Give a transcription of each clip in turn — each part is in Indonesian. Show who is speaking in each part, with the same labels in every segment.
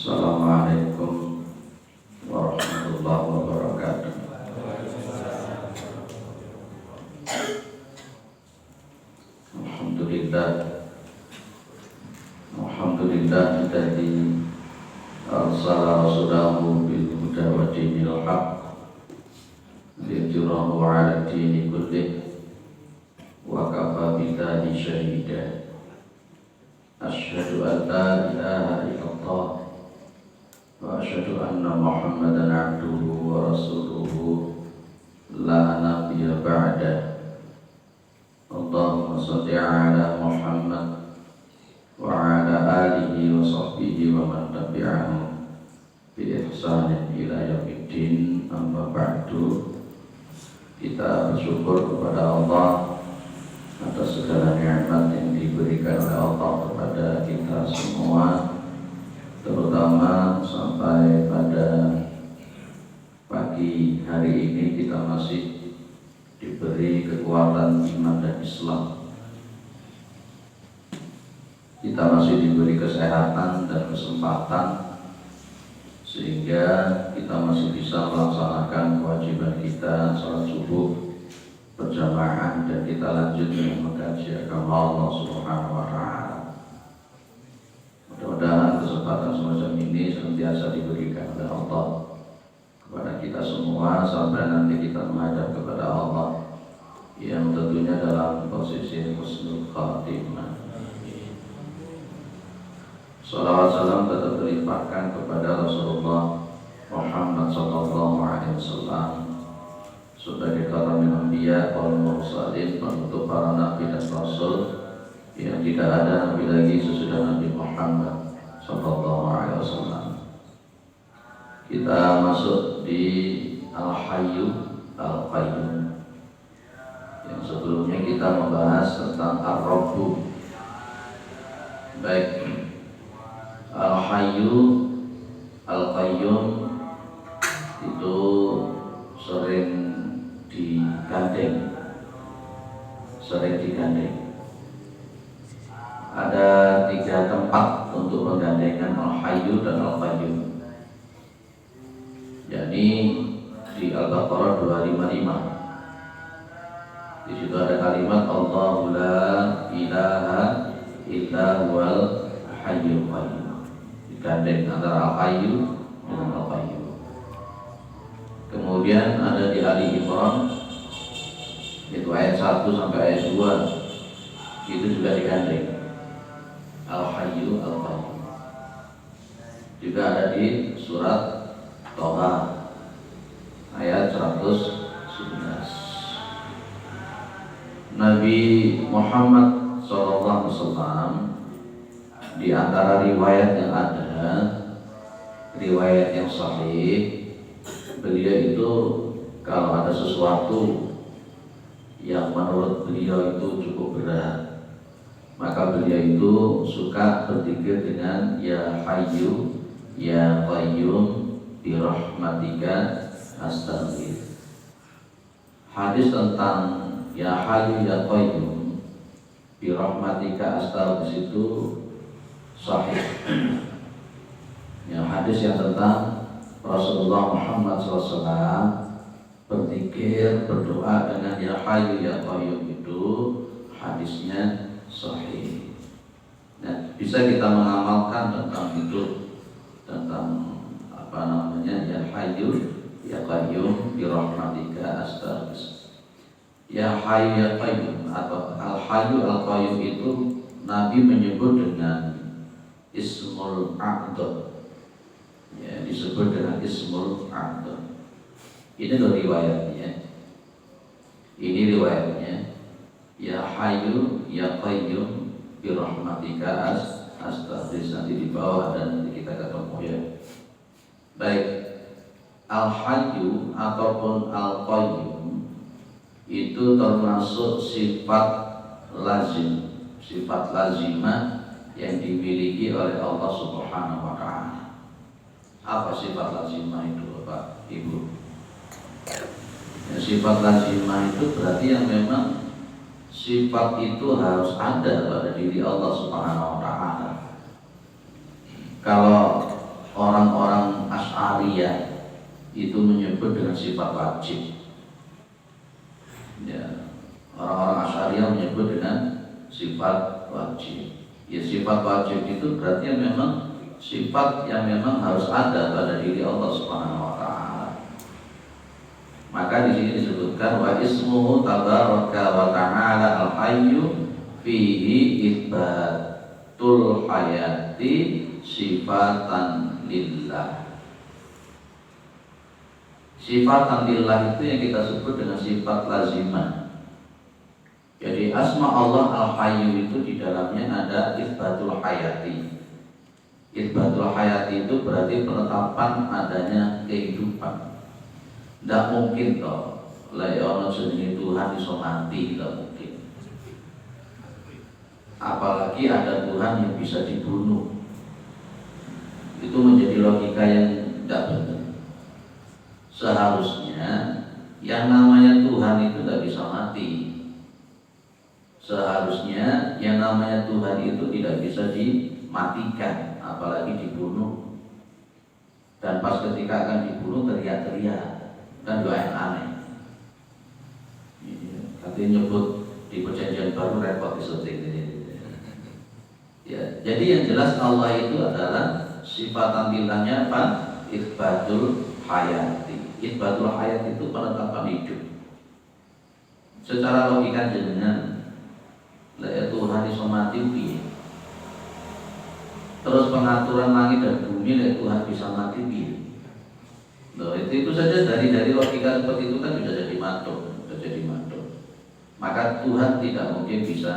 Speaker 1: Assalamualaikum warahmatullahi wabarakatuh. Alhamdulillah, alhamdulillah alladzi arsala rasulahu bil huda wa dinil haqq liyudhhirahu 'ala ad-dini kullih wa kafa billahi shahida. Asyhadu an la ilaha illallah wa asyhadu anna Muhammadan 'abduhu wa rasuluhu la nabiyya ba'da. Allahumma shalli 'ala Muhammad wa 'ala alihi wa sahbihi wa man tabi'ahum bi ihsanin ila yaumiddin. Amma ba'du. Kita bersyukur kepada Allah atas segala nikmat yang diberikan oleh Allah kepada kita semua, terutama sampai pada pagi hari ini kita masih diberi kekuatan iman dan Islam. Kita masih diberi kesehatan dan kesempatan sehingga kita masih bisa melaksanakan kewajiban kita salat subuh berjamaah dan kita lanjut dengan mengkaji agama Allah Subhanahu wa taala. Mudah-mudahan kesempatan semacam ini senantiasa diberikan oleh Allah kepada kita semua sampai nanti kita menghadap kepada Allah yang tentunya dalam posisi husnul khatimah. Salawat salam tetap dilimpahkan kepada Rasulullah Muhammad sallallahu alaihi wasallam sebagai khatamin anbiya wal mursalin, penutup para nabi dan rasul yang tidak ada nabi lagi sesudah Nabi Muhammad sallallahu alaihi wasallam. Kita masuk di Al-Hayyu Al-Qayyum. Yang sebelumnya kita membahas tentang Ar-Rabbu. Baik, Al-Hayyu Al-Qayyum itu sering digandeng. Ada 3 tempat untuk menggandengkan Al-Hayyu dan Al-Qayyum. Jadi di Al-Baqarah 255. Di situ ada kalimat Allahu la ilaha illa huwal hayyul qayyum. Digandeng antara Al-Hayyu dengan Al-Qayyum. Kemudian ada di Ali Imran itu ayat 1 sampai ayat 2, itu juga digandeng Al-Hayyu Al-Qayyum. Juga ada di surat Toha ayat 111. Nabi Muhammad SAW di antara riwayat yang ada, riwayat yang sahih, beliau itu kalau ada sesuatu yang menurut beliau itu cukup berat, maka beliau itu suka berzikir dengan Ya Hayyu Ya Qayyum bi rahmatika astaghfir. Hadis tentang Ya Hayyu Ya Qayyum bi rahmatika astaghfir itu sahih. Yang hadis yang tentang Rasulullah Muhammad SAW berzikir, berdoa dengan Ya Hayyu Ya Qayyum itu hadisnya sahih. Nah, bisa kita mengamalkan tentang itu, tentang Ya Hayyu Ya Qayyum bi rahmatika astaghfir. Ya Hayyu Ya Qayyum atau Al-Hayyu Al-Qayyum itu Nabi menyebut dengan Ismul A'dham. Ya, disebut dengan Ismul A'dham. Ini riwayatnya. Ya Hayyu Ya Qayyum bi rahmatika astaghfir. Nanti di bawah dan nanti kita ketemu ya. Baik, Al-Hayyu ataupun Al-Qayyum itu termasuk sifat lazim, sifat lazimah yang dimiliki oleh Allah Subhanahu wa taala. Apa sifat lazimah itu, Bapak Ibu? Ya, sifat lazimah itu berarti yang memang sifat itu harus ada pada diri Allah Subhanahu wa taala. Kalau Asy'ariyah itu menyebut dengan sifat wajib. Ya, orang-orang Asy'ariyah menyebut dengan sifat wajib. Ya, sifat wajib itu berarti memang sifat yang memang harus ada pada diri Allah Subhanahu wa taala. Maka di sini disebutkan wa ismuhu tabaraka wa ta'ala al-hayyu fihi itsbatul hayati sifatan lillah. Sifatan lillah itu yang kita sebut dengan sifat lazimah. Jadi asma Allah al-hayyu itu di dalamnya ada itsbatul hayati. Itsbatul hayati itu berarti penetapan adanya kehidupan. Tidak mungkin toh layono jenenge Tuhan iso mati, tidak mungkin. Apalagi ada Tuhan yang bisa dibunuh. Itu menjadi logika yang tidak benar. Seharusnya yang namanya Tuhan itu tidak bisa mati. Seharusnya yang namanya Tuhan itu tidak bisa dimatikan, apalagi dibunuh. Dan pas ketika akan dibunuh teriak-teriak, kan doa yang aneh. Katanya nyebut di perjanjian baru repot seperti ya, jadi yang jelas Allah itu adalah sifat lillahnya apa? Itsbatul hayati. Itsbatul hayat itu penetapan hidup. Secara logika jenengan la Tuhan iso mati piye? Terus pengaturan langit dan bumi la Tuhan bisa mati piye? Loh, itu saja dari logika seperti itu kan bisa jadi mantuk. Maka Tuhan tidak mungkin bisa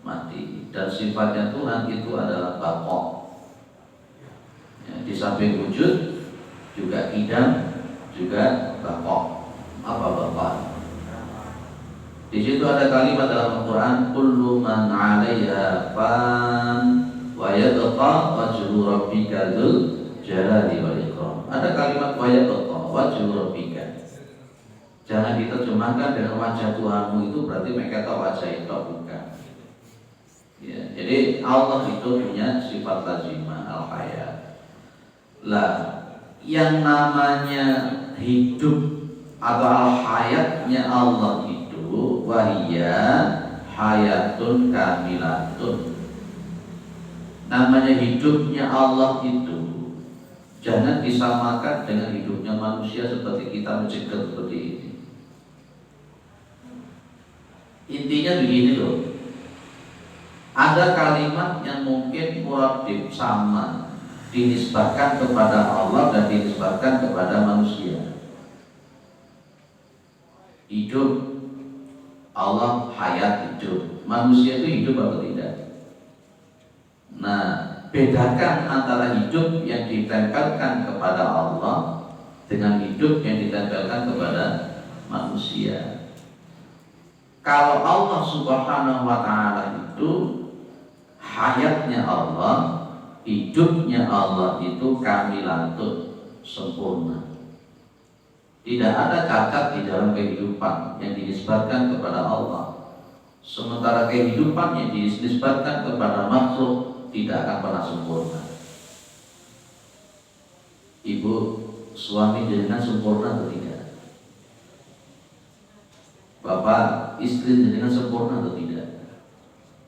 Speaker 1: mati. Dan sifatnya Tuhan itu adalah baqa. Ya, di samping wujud juga idam, juga baqa. Apa baqa? Di situ ada kalimat dalam Al-Quran, kullu man 'alaiha fan wa yabqa wajhu rabbika dzul jalali wal ikram. Ada kalimat wa yabqa wajhu rabbika. Jangan diterjemahkan dengan wajah Tuhanmu itu berarti mereka tahu wajah itu bukan. Ya, jadi Allah itu punya sifat lazimah al-hayat. Lah, yang namanya hidup atau al-hayatnya Allah itu wahiyya hayatun kamilatun. Namanya hidupnya Allah itu jangan disamakan dengan hidupnya manusia seperti kita mencegah seperti ini. Intinya begini loh. Ada kalimat yang mungkin muradif sama dinisbahkan kepada Allah dan dinisbahkan kepada manusia. Hidup Allah, hayat hidup. Manusia itu hidup atau tidak? Nah, bedakan antara hidup yang ditempelkan kepada Allah dengan hidup yang ditempelkan kepada manusia. Kalau Allah Subhanahu wa ta'ala itu hayatnya Allah, hidupnya Allah itu kamilatun, sempurna. Tidak ada cacat di dalam kehidupan yang dinisbatkan kepada Allah. Sementara kehidupan yang dinisbatkan kepada makhluk tidak akan pernah sempurna. Ibu, suami jenengan sempurna atau tidak? Bapak, istri jenengan sempurna atau tidak?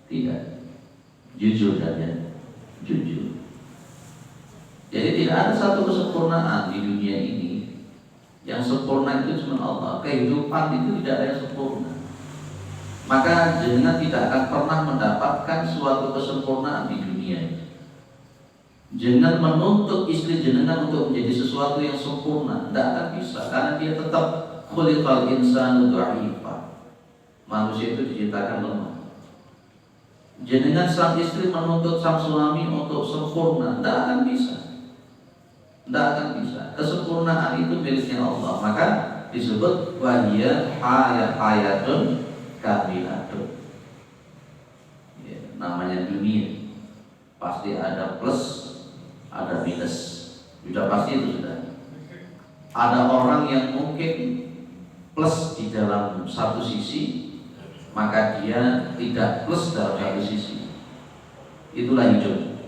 Speaker 1: Tidak. Jujur kan ya? Jujur. Jadi tidak ada satu kesempurnaan di dunia ini. Yang sempurna itu cuma Allah. Kehidupan itu tidak ada yang sempurna. Maka jenengan tidak akan pernah mendapatkan suatu kesempurnaan di dunia. Jenengan menuntut istri jenengan untuk menjadi sesuatu yang sempurna, tidak akan bisa, karena dia tetap khuliqal insanu dha'ifa. Manusia itu diciptakan lemah. Jenengan sang istri menuntut sang suami untuk sempurna, tidak akan bisa. Tidak akan bisa. Kesempurnaan itu miliknya Allah. Maka disebut wahiyya hayatun kamilatun. Ya, namanya dunia pasti ada plus, ada minus. Sudah pasti itu sudah. Ada orang yang mungkin plus di dalam satu sisi, maka dia tidak plus dalam satu sisi. Itulah hidup.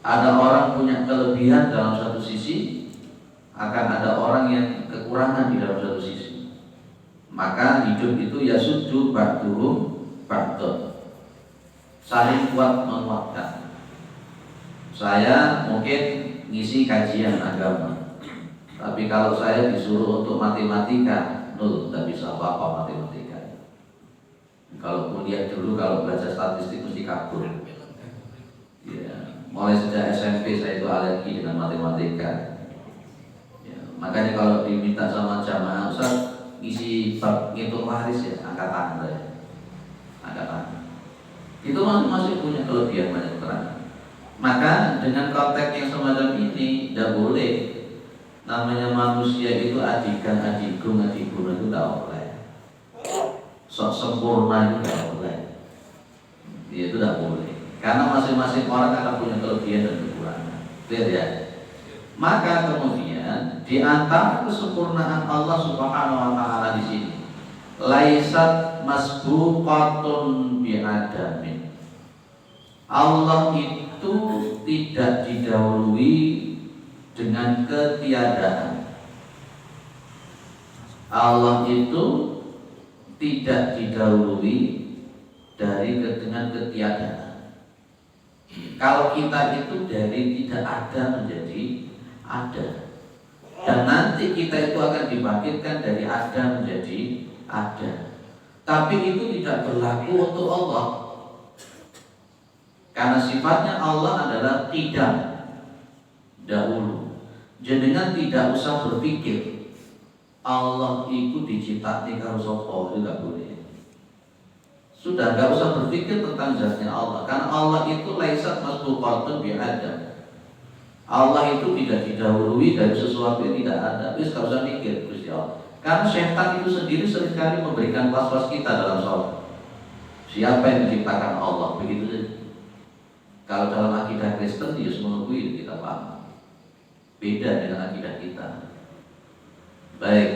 Speaker 1: Ada orang punya kelebihan dalam satu sisi, akan ada orang yang kekurangan di dalam satu sisi. Maka hidup itu ya sujud ba'duhum ba'dun, saling kuat menguatkan. Saya mungkin ngisi kajian agama, tapi kalau saya disuruh untuk matematika, nol, tidak bisa apa-apa matematika. Kalau kuliah dulu, kalau belajar statistik mesti kabur. Ya, mulai sejak SMP saya itu alergi dengan matematika. Ya, makanya kalau diminta sama jamaah, Ustaz isi bab ngitung waris ya, angkat tangan saya. Angkat tangan. Itu masing-masing punya kelebihan banyak keterangan. Maka dengan konteks yang semacam ini tidak boleh. Namanya manusia itu adikan-adigung itu tidak boleh. Sok sempurna itu tidak boleh. Itu tidak boleh. Karena masing-masing orang akan punya kelebihan dan kekurangan. Lihat ya. Maka kemudian di antara kesempurnaan Allah Subhanahu wa taala di sini, laisat masbuqatun bi'adamin. Allah itu tidak didahului dengan ketiadaan. Allah itu tidak didahului dengan ketiadaan. Kalau kita itu dari tidak ada menjadi ada, dan nanti kita itu akan dibangkitkan dari ada menjadi ada. Tapi itu tidak berlaku untuk Allah. Karena sifatnya Allah adalah tidak dahulu. Jenengan tidak usah berpikir Allah itu diciptakan karo sapa, itu tidak boleh. Sudah, tidak usah berpikir tentang zatnya Allah, karena Allah itu laisat masbuqatun bi adam. Allah itu tidak didahului dari sesuatu yang tidak ada. Terus tidak usah mikir Gusti Allah. Karena setan itu sendiri seringkali memberikan was-was kita dalam sholat. Siapa yang menciptakan Allah? Begitu saja. Kalau dalam akidah Kristen dia menunggu kita paham. Beda dengan akidah kita. Baik.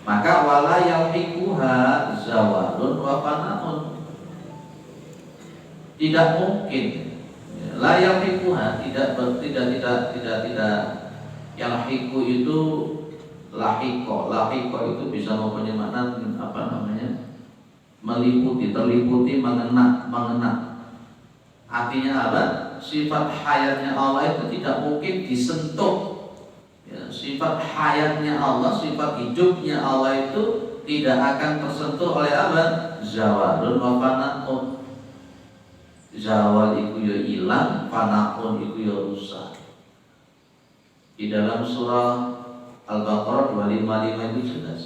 Speaker 1: Maka wala yauhikuha zawalun wa fanaun. Tidak mungkin la yauhikuha tidak yauhiku itu lahiko itu bisa mempunyai makna meliputi, terliputi, mengena. Artinya apa? Sifat hayatnya Allah itu tidak mungkin disentuh. Ya, sifat hayatnya Allah, sifat hidupnya Allah itu tidak akan tersentuh oleh apa? Zawalun wa fanaun. Zawal itu ya hilang, fanaun itu ya rusak. Di dalam surah Al-Baqarah 255 itu jelas.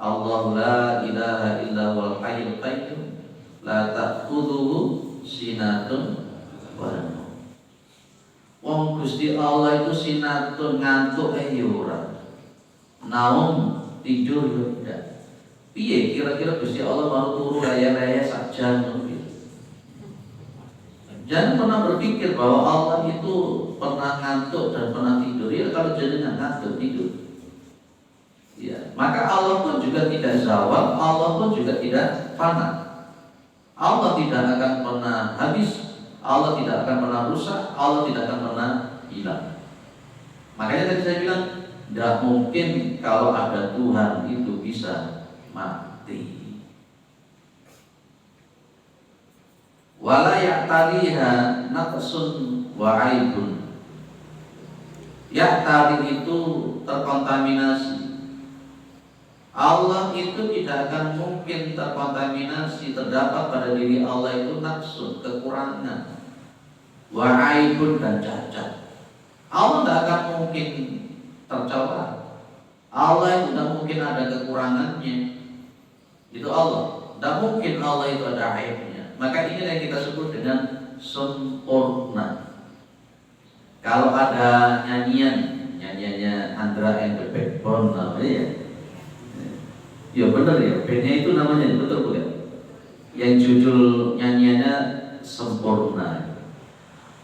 Speaker 1: Allah la ilaha illa huwal hayyul qayyum la ta'khudhuhu sinatun wa la naum. Wong Gusti Allah itu sinatun ngantuk ora. Naum tidur yo ndak. Piye kira-kira Gusti Allah mau turu raya-raya saja ngono. Jangan pernah berpikir bahwa Allah itu pernah ngantuk dan pernah tidur. Ya kalau jenengan ngantuk tidur. Ya, maka Allah pun juga tidak zawal, Allah pun juga tidak fana. Allah tidak akan pernah habis, Allah tidak akan pernah rusak, Allah tidak akan pernah hilang. Makanya tadi saya bilang, tidak mungkin kalau ada Tuhan itu bisa mati. Wala ya'tariha naqsun wa aibun. Ya'tari itu terkontaminasi. Allah itu tidak akan mungkin terkontaminasi, terdapat pada diri Allah itu naqsun, kekurangan, wa aibun dan cacat. Allah tidak akan mungkin tercela. Allah itu tidak mungkin ada kekurangannya. Itu Allah. Tidak mungkin Allah itu ada aibnya. Maka ini yang kita sebut dengan sempurna. Kalau ada nyanyiannya Andra and the Backbone namanya ya benar ya, bandnya itu namanya betul bukan? Yang judul nyanyiannya Sempurna.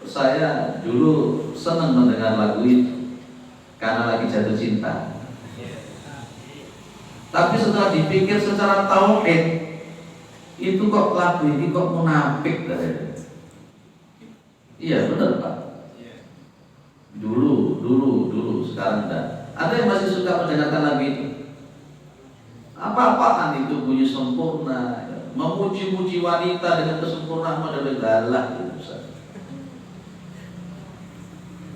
Speaker 1: Saya dulu senang mendengar lagu itu karena lagi jatuh cinta. Tapi setelah dipikir secara tauhid, itu kok lagu ini kok munafik. Iya benar Pak. Dulu, sekarang enggak. Ada yang masih suka mendengarkan lagu itu. Apa-apaan itu bunyi sempurna, memuji-muji wanita dengan kesempurnaan model galak itu.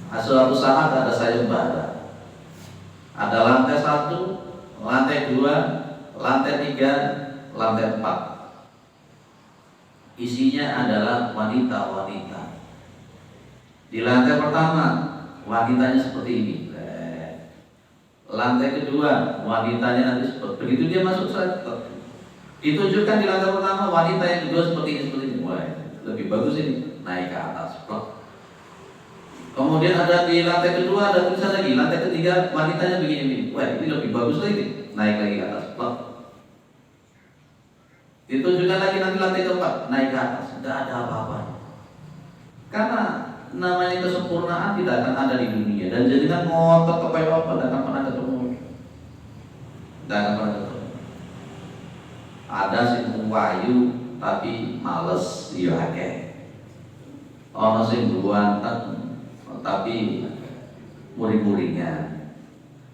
Speaker 1: Suatu saat ada sayembara, ada lantai 1, lantai 2, lantai 3, lantai 4. Isinya adalah wanita-wanita. Di lantai pertama wanitanya seperti ini. Lantai kedua wanitanya nanti seperti begitu dia masuk saja. Ditunjukkan di lantai pertama wanita yang kedua seperti ini. Wah, lebih bagus ini, naik ke atas. Kemudian ada di lantai kedua ada tulisan lagi, lantai ketiga wanitanya begini. Wah, ini lebih bagus lagi, naik lagi ke atas. Ditunjukkan lagi nanti lantai keempat, naik ke atas. Tidak ada apa-apa. Karena namanya kesempurnaan tidak akan ada di dunia, dan jadikan ngotot kepada apa tidak akan pernah ketemu. Ada sing wayu tapi males diake. Ono sing buanten tapi muring-muringnya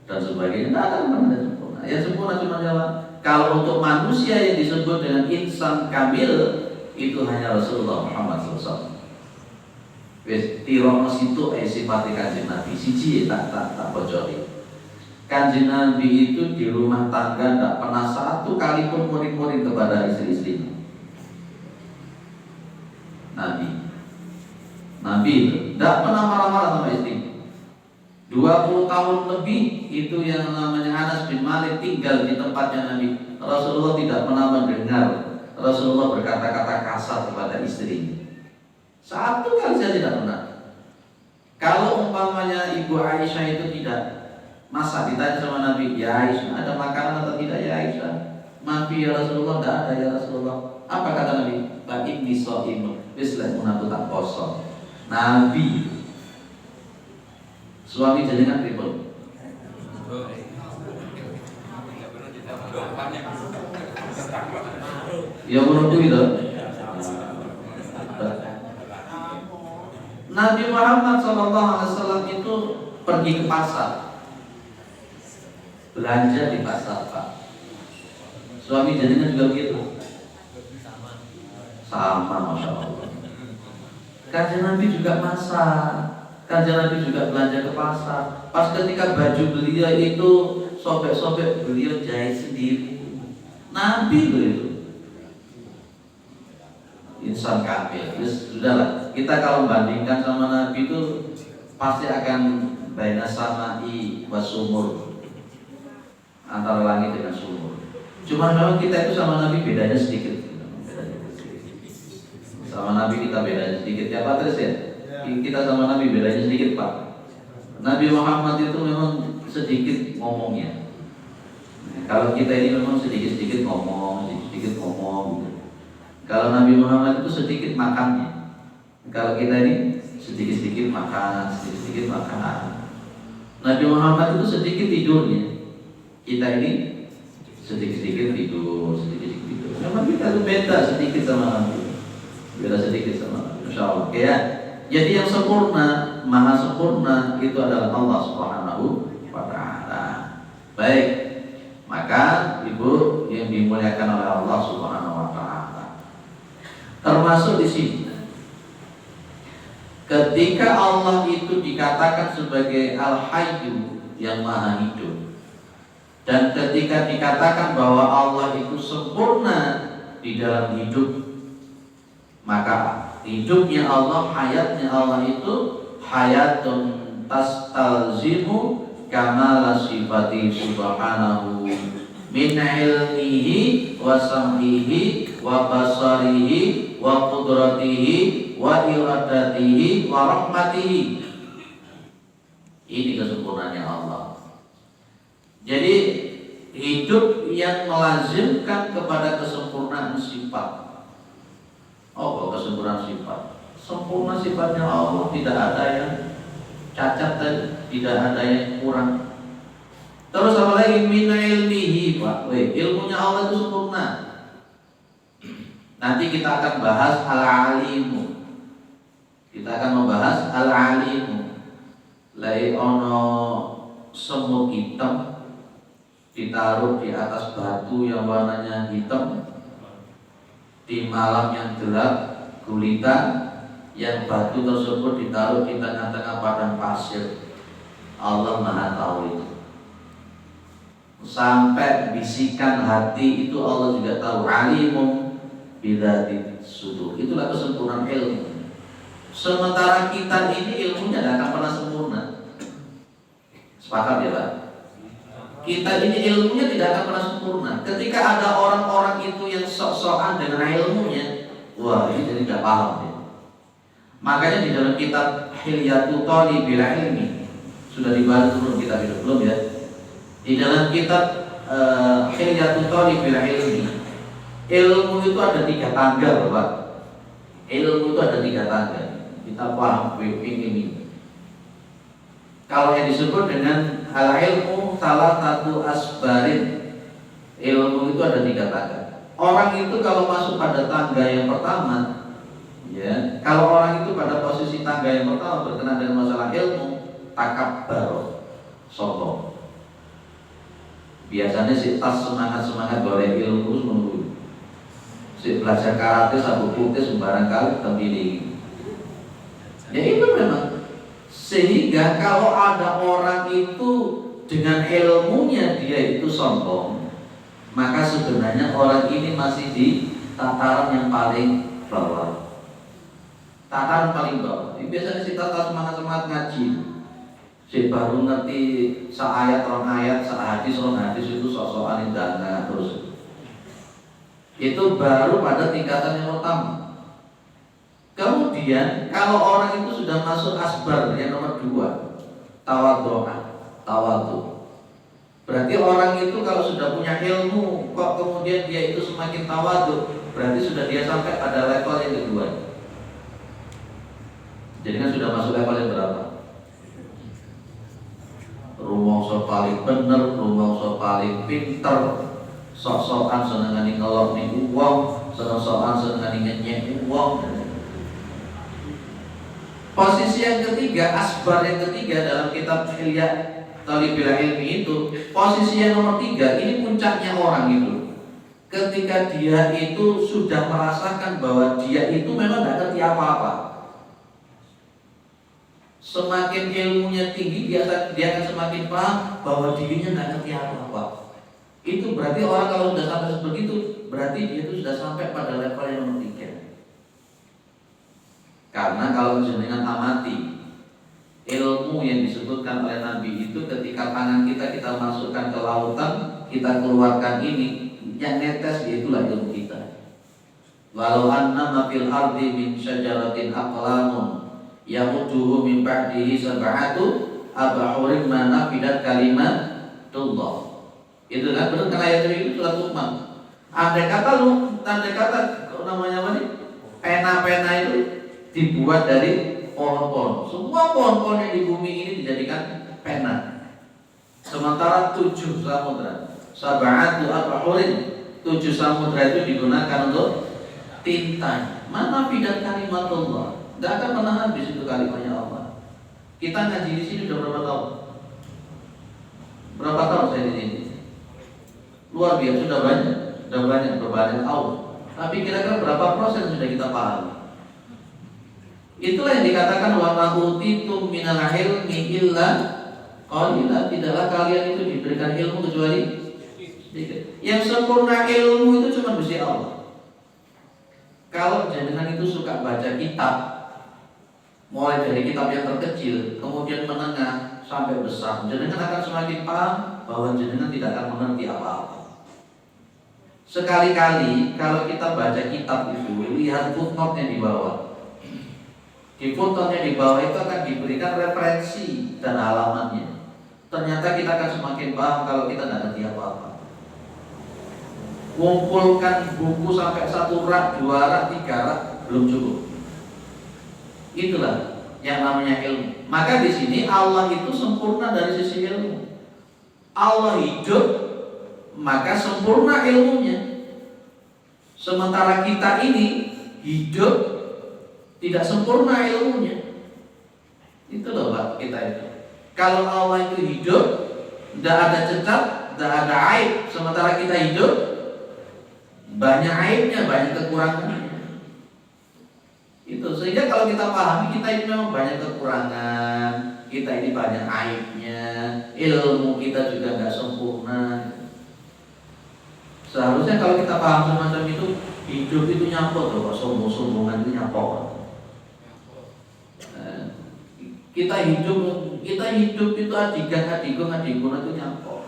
Speaker 1: dan sebagainya. Tidak akan pernah sempurna. Yang sempurna cuma jalan. Kalau untuk manusia yang disebut dengan insan kamil itu hanya Rasulullah Muhammad SAW. Wis tirono situ sifat Kanjeng Nabi siji tak bocori. Kanjeng Nabi itu di rumah tangga tidak pernah satu kali pun muring-muring kepada istri-istrinya. Nabi itu tidak pernah marah-marah sama istri. 20 tahun lebih itu yang namanya Anas bin Malik tinggal di tempatnya Nabi. Rasulullah tidak pernah mendengar Rasulullah berkata-kata kasar kepada istrinya. Satu kali saya tidak pernah. Kalau umpamanya Ibu Aisyah itu tidak masa ditanya sama Nabi, ya Aisyah ada makanan atau tidak ya Aisyah? Mafi ya Rasulullah, tidak ada ya Rasulullah. Apa kata Nabi? Fa inni shaimun. Bislah aku tak kosong. Nabi suami jenengan pripun? Ya menurut itu. Nabi Muhammad SAW itu pergi ke pasar, belanja di pasar, Pak. Suami jenengan juga begitu? Sama, Masya Allah. Kanjeng Nabi juga masak, Kanjeng Nabi juga belanja ke pasar. Pas ketika baju beliau itu sobek-sobek, beliau jahit sendiri. Nabi itu insan kamil. Sudahlah, kita kalau bandingkan sama Nabi itu pasti akan baina samai wasumur, antara langit dengan sumur. Cuma memang kita itu sama Nabi bedanya sedikit. Sama Nabi kita bedanya sedikit ya Pak Tris ya. Kita sama Nabi bedanya sedikit Pak. Nabi Muhammad itu memang sedikit ngomongnya. Kalau kita ini memang sedikit-sedikit ngomong gitu. Kalau Nabi Muhammad itu sedikit makannya. Kalau kita ini sedikit-sedikit makan. Nabi Muhammad itu sedikit tidurnya. Kita ini sedikit-sedikit tidur. Memang kita itu beda sedikit sama Nabi. Insya Allah. Ya. Jadi yang sempurna, maha sempurna itu adalah Allah Subhanahu wa Ta'ala. Baik. Maka ibu yang dimuliakan oleh Allah Subhanahu wa Ta'ala, termasuk di sini ketika Allah itu dikatakan sebagai Al-Hayyu yang maha hidup, dan ketika dikatakan bahwa Allah itu sempurna di dalam hidup, maka hidupnya Allah, hayatnya Allah itu hayatun tastalzimu kamala sifati subhanahu min ilmihi wa sam'ihi wa basarihi wa qudratihi wa iradatihi wa rahmatihi. Ini kesempurnaannya Allah. Jadi hidup yang melazimkan kepada kesempurnaan sifat. Oh, kesempurnaan sifat. Sempurna sifatnya Allah, tidak ada yang cacat dan tidak ada yang kurang. Terus apa lagi? Min ilmihi, Pak. Ilmunya Allah itu sempurna. Nanti kita akan bahas al-alimu. Kita akan membahas al-alimu. ono semut hitam ditaruh di atas batu yang warnanya hitam di malam yang gelap gulita, yang batu tersebut ditaruh di tengah-tengah padang pasir. Allah Maha tahu itu. Sampai bisikan hati itu Allah juga tahu. Alimum bidzati sudur. Itulah kesempurnaan ilmu. Sementara kita ini ilmunya tidak akan pernah sempurna. Sepakat ya Pak? Kita ini ilmunya tidak akan pernah sempurna. Ketika ada orang-orang itu yang sok-sokan dengan ilmunya, wah ini jadi tidak paham ya. Makanya di dalam kitab Hilyatul Thalibil Ilmi, sudah dibahas belum kitab itu? Belum ya? Di dalam kitab Hilyatul Thalibil Ilmi, ilmu itu ada 3 tangga Bapak. Ilmu itu ada 3 tangga. Kita paham ini. Kalau yang disebut dengan al-ilmu salah satu asbarin, ilmu itu ada 3 tangga. Orang itu kalau masuk pada tangga yang pertama, ya, kalau orang itu pada posisi tangga yang pertama berkenaan dengan masalah ilmu, takabbar, sombong. Biasanya si tas semangat boleh ilmu menunggu. Si belajar karate sabuk putih sembarang kali terpilih. Ya itu memang. Sehingga kalau ada orang itu dengan ilmunya dia itu sombong, maka sebenarnya orang ini masih di tataran yang paling bawah. Tataran paling bawah. Ini biasanya si tata semangat ngaji. Si baru ngerti seayat rong ayat, sehadis rong hadis itu sok-sokan indahnya terus. Itu baru pada tingkatan yang pertama. Kemudian kalau orang itu sudah masuk asbar yang nomor 2, tawadu. Berarti orang itu kalau sudah punya ilmu, kok kemudian dia itu semakin tawadu, berarti sudah dia sampai pada level yang kedua. Jadi kan sudah masuk level yang berapa? Rumongso paling bener, rumongso paling pinter, sok-sokan senengani ngelok nih uang, sok-sokan senengani ngenyek uang. Posisi yang ketiga, asbar yang ketiga dalam kitab Hilyatul Thalibil Ilmi itu, posisi yang nomor 3, ini puncaknya orang itu. Ketika dia itu sudah merasakan bahwa dia itu memang tidak ngerti apa-apa. Semakin ilmunya tinggi, dia akan semakin paham bahwa dirinya tidak ngerti apa-apa. Itu berarti orang kalau sudah sampai seperti itu, berarti dia itu sudah sampai pada level yang nomor 3. Karena kalau jenengan amati ilmu yang disebutkan oleh Nabi itu, ketika tangan kita masukkan ke lautan, kita keluarkan ini, yang netes itulah ilmu kita. Walau anna fil ardi min syajaratin aqlamun yamudduhu min ba'dihi sab'atu abhurin ma nafidat kalimatullah. Itu kan benar kan ayat itu surat Luqman. Andai kata namanya apa nih? Pena-pena itu dibuat dari pohon-pohon. Semua pohon-pohon yang di bumi ini dijadikan pena. Sementara 7 samudra, sab'atu abhurin, 7 samudra itu digunakan untuk tinta. Mana fidat kalimatullah? Tidak akan pernah habis itu kalimatnya Allah. Kita ngaji di sini sudah berapa tahun? Berapa tahun saya di sini? Luar biasa, sudah banyak tahun. Tapi kira-kira berapa persen sudah kita pahami? Itulah yang dikatakan wa ma utitum minal ilmi illa qalila. Tidaklah kalian itu diberikan ilmu kecuali sedikit. Yang sempurna ilmu itu cuma Gusti Allah. Kalau jenengan itu suka baca kitab, mulai dari kitab yang terkecil, kemudian menengah sampai besar, jenengan akan semakin paham bahwa jenengan tidak akan mengerti apa-apa. Sekali-kali kalau kita baca kitab itu, lihat footnote-nya di bawah. Di footnote-nya di bawah itu akan diberikan referensi dan halamannya. Ternyata kita akan semakin paham kalau kita tidak ngerti apa-apa. Kumpulkan buku sampai 1 rak, 2 rak, 3 rak belum cukup. Itulah yang namanya ilmu. Maka di sini Allah itu sempurna dari sisi ilmu. Allah hidup, maka sempurna ilmunya. Sementara kita ini hidup tidak sempurna ilmunya. Itu loh Pak, kita itu. Kalau Allah itu hidup, tidak ada cacat, tidak ada aib. Sementara kita hidup, banyak aibnya, banyak kekurangannya. Itu sehingga kalau kita pahami kita ini memang banyak kekurangan, kita ini banyak aibnya, ilmu kita juga nggak sempurna. Seharusnya kalau kita paham semacam itu, hidup itu nyapo tuh, sombong-sombongan itu nyapo. Kita hidup itu adigan itu nyapo.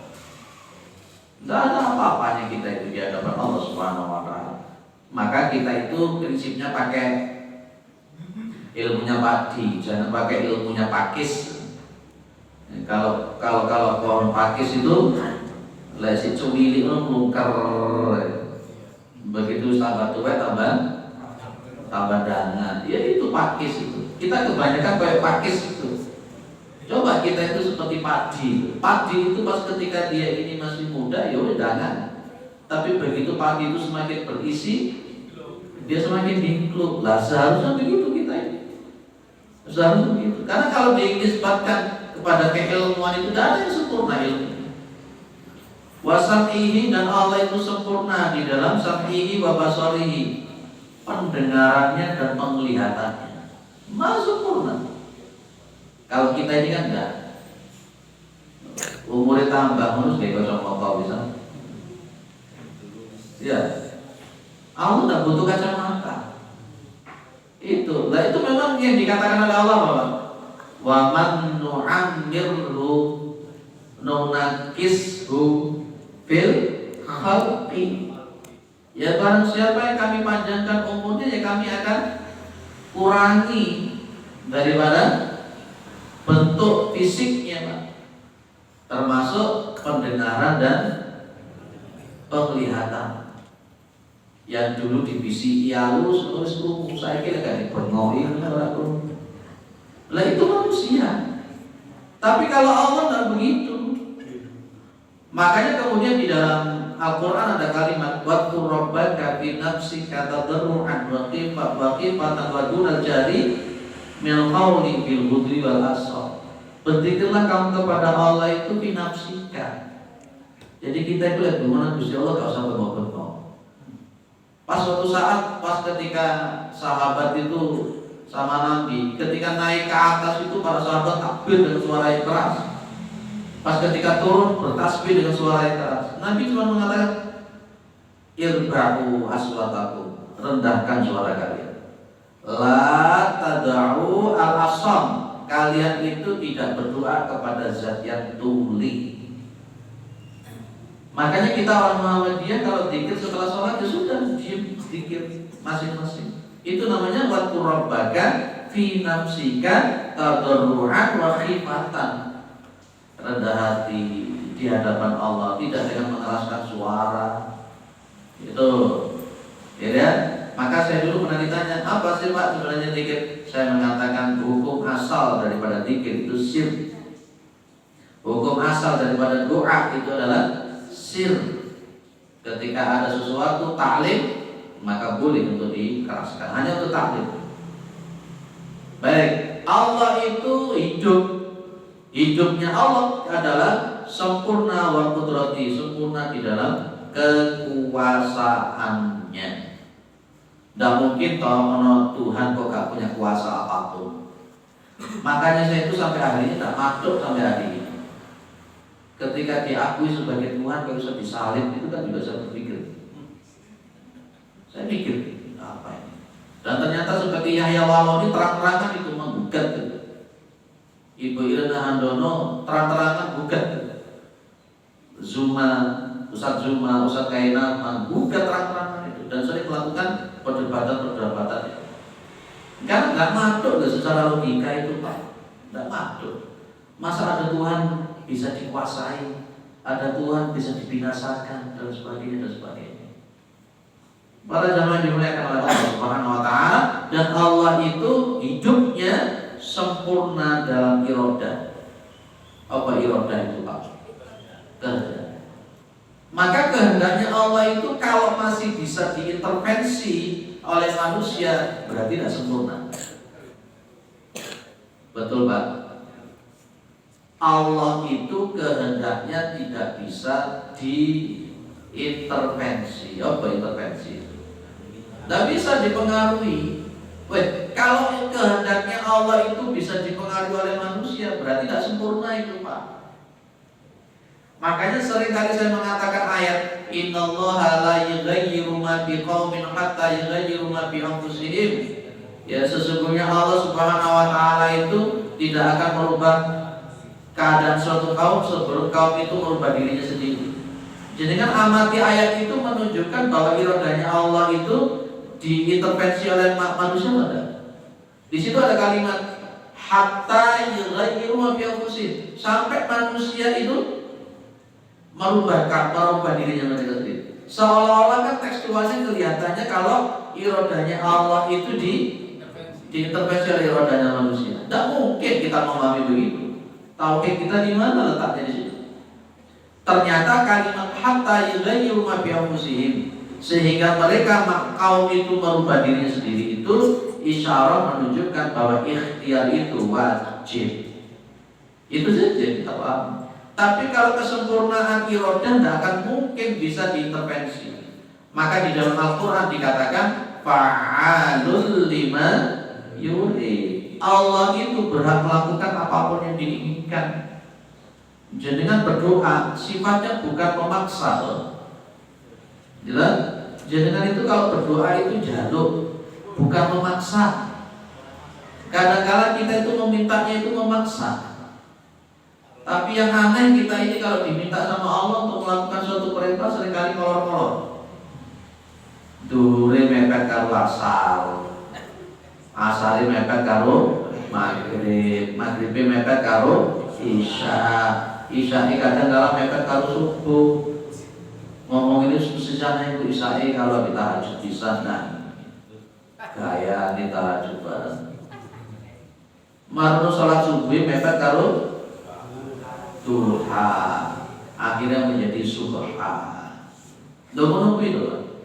Speaker 1: Tidak ada apa-apanya kita itu di hadapan Allah Subhanahu wa Ta'ala. Maka kita itu prinsipnya pakai ilmunya padi, jangan pakai ilmunya pakis. Kalau pohon pakis itu lesi cuwili melungker, begitu tambah tua tambah dangan. Ya itu pakis itu. Kita kebanyakan kayak pakis itu. Coba kita itu seperti padi. Padi itu pas ketika dia ini masih muda, ya udah dangan. Tapi begitu padi itu semakin berisi, dia semakin dingkluk. Lah seharusnya begitu kita ini. Seharusnya begitu. Karena kalau dinisbatkan kepada keilmuan itu tidak ada yang sempurna ilmu. Wasam'ihi, dan Allah itu sempurna di dalam sam'ihi wa basarihi, pendengarannya dan penglihatannya. Maha sempurna. Kalau kita ini kan enggak. Umurnya tambah terus kayak kacamata bisa. Ya. Allah tidak butuh kacamata. Itu memang yang dikatakan oleh Allah bahwa wa man nu'ammirhu nunakishu fil khalqi. Ya barang siapa yang kami panjangkan umurnya, ya kami akan kurangi daripada bentuk fisiknya, Pak. Termasuk pendengaran dan penglihatan. Yang dulu dibisi halus terus saya kira kan dibengokin orang. Lah itu manusia. Tapi kalau Allah tidak begitu. Makanya kemudian di dalam Al-Quran ada kalimat waqur rabbaka fi nafsika tadarruan wa khifatan wa dunal jari min qawli bil ghudwi wal asal. Berzikirlah kamu kepada Allah itu fi nafsika. Jadi kita itu lihat gimana Gusti Allah enggak usah bengok-bengok. Pas suatu saat, pas ketika sahabat itu sama Nabi, ketika naik ke atas itu para sahabat takbir dengan suara yang keras. Pas ketika turun bertasbih dengan suara yang keras. Nabi cuma mengatakan irba'u aswatakum, rendahkan suara kalian. La tada'u al-asam, kalian itu tidak berdoa kepada zat yang tuli. Makanya kita orang Muhammadiyah kalau dzikir setelah sholat ya sudah diam dzikir masing-masing. Itu namanya waqur rabbaka fi nafsika tadarruan wa khifatan. Rendah hati di hadapan Allah, tidak dengan mengeraskan suara. Itu. Ya. Maka saya dulu pernah ditanya, apa sih Pak sebenarnya dzikir? Saya mengatakan hukum asal daripada dzikir itu sir. Hukum asal daripada doa itu adalah sir. Ketika ada sesuatu ta'lim, maka boleh untuk dikeraskan, hanya untuk ta'lim. Baik, Allah itu hidup. Hidupnya Allah adalah sempurna wa qudrati, sempurna di dalam kekuasaannya. Tidak mungkin kalau Tuhan kok gak punya kuasa apapun. Makanya saya itu sampai hari ini tidak masuk sampai hari ini. Ketika diakui sebagai Tuhan, kalau bisa disalib itu kan juga saya berpikir. Saya mikir apa ini? Dan ternyata seperti Yahya Waloni terang-terangan itu menggugat gitu. Ibu Irna Handono terang-terangan gugat. Ustadz Zuma, Ustadz Kainat menggugat terang-terangan itu, dan sering melakukan perdebatan-perdebatan. Karena nggak masuk secara logika itu Pak, nggak masuk. Masa ada Tuhan bisa dikuasai, ada Tuhan bisa dibinasakan, dan sebagainya dan sebagainya. Pada zaman dimuliakan oleh Allah Subhanahu wa Ta'ala, dan Allah itu hidupnya sempurna dalam irodah. Apa irodah itu Pak? Kehendak. Maka kehendaknya Allah itu kalau masih bisa diintervensi oleh manusia, berarti tidak sempurna. Betul Pak? Allah itu kehendaknya tidak bisa diintervensi. Apa intervensi? Tidak bisa dipengaruhi. Kalau kehendaknya Allah itu bisa dipengaruhi oleh manusia, berarti tidak sempurna itu, Pak. Makanya sering kali saya mengatakan ayat Innallaha la yughayyiru ma biqaumin hatta yughayyiru ma bi anfusihim. Ya, sesungguhnya Allah Subhanahu wa taala itu tidak akan merubah keadaan suatu kaum sebelum kaum itu merubah dirinya sendiri. Jadi kan amati ayat itu menunjukkan bahwa iradanya Allah itu diintervensi oleh manusia ada. Di situ ada kalimat hatta yughayyiru ma bi anfusihim, sampai manusia itu merubah dirinya mereka sendiri. Seolah-olah kan tekstualnya kelihatannya kalau iradanya Allah itu diintervensi oleh iradanya manusia. Tidak mungkin kita memahami begitu. Tauhid kita di mana letaknya di situ? Ternyata kalimat hatta yughayyiru ma bi anfusihim, sehingga mereka kaum itu merubah dirinya sendiri, itu isyarat menunjukkan bahwa ikhtiar itu wajib. Itu saja kita paham. Tapi kalau kesempurnaan iradah tidak akan mungkin bisa diintervensi. Maka di dalam Al-Quran dikatakan fa'alul lima yurid. Allah itu berhak melakukan apapun yang diinginkan. Jenengan berdoa sifatnya bukan memaksa. Jelas? Jenengan itu kalau berdoa itu jaluk, bukan memaksa. Kadang-kadang kita itu memintanya itu memaksa. Tapi yang aneh kita ini kalau diminta sama Allah untuk melakukan suatu perintah seringkali kolor-kolor. Dure mepet karo asar, asari mepet karo maghrib, maghrib mepet karo isya, isya kadang-kadang mepet karo subuh. Ngomong ini susahnya itu isya kalau kita tahajud di sana. Gaya ini tahajud bareng. Marno salat subuh mepet karo duha, akhirnya menjadi subha. Domo itu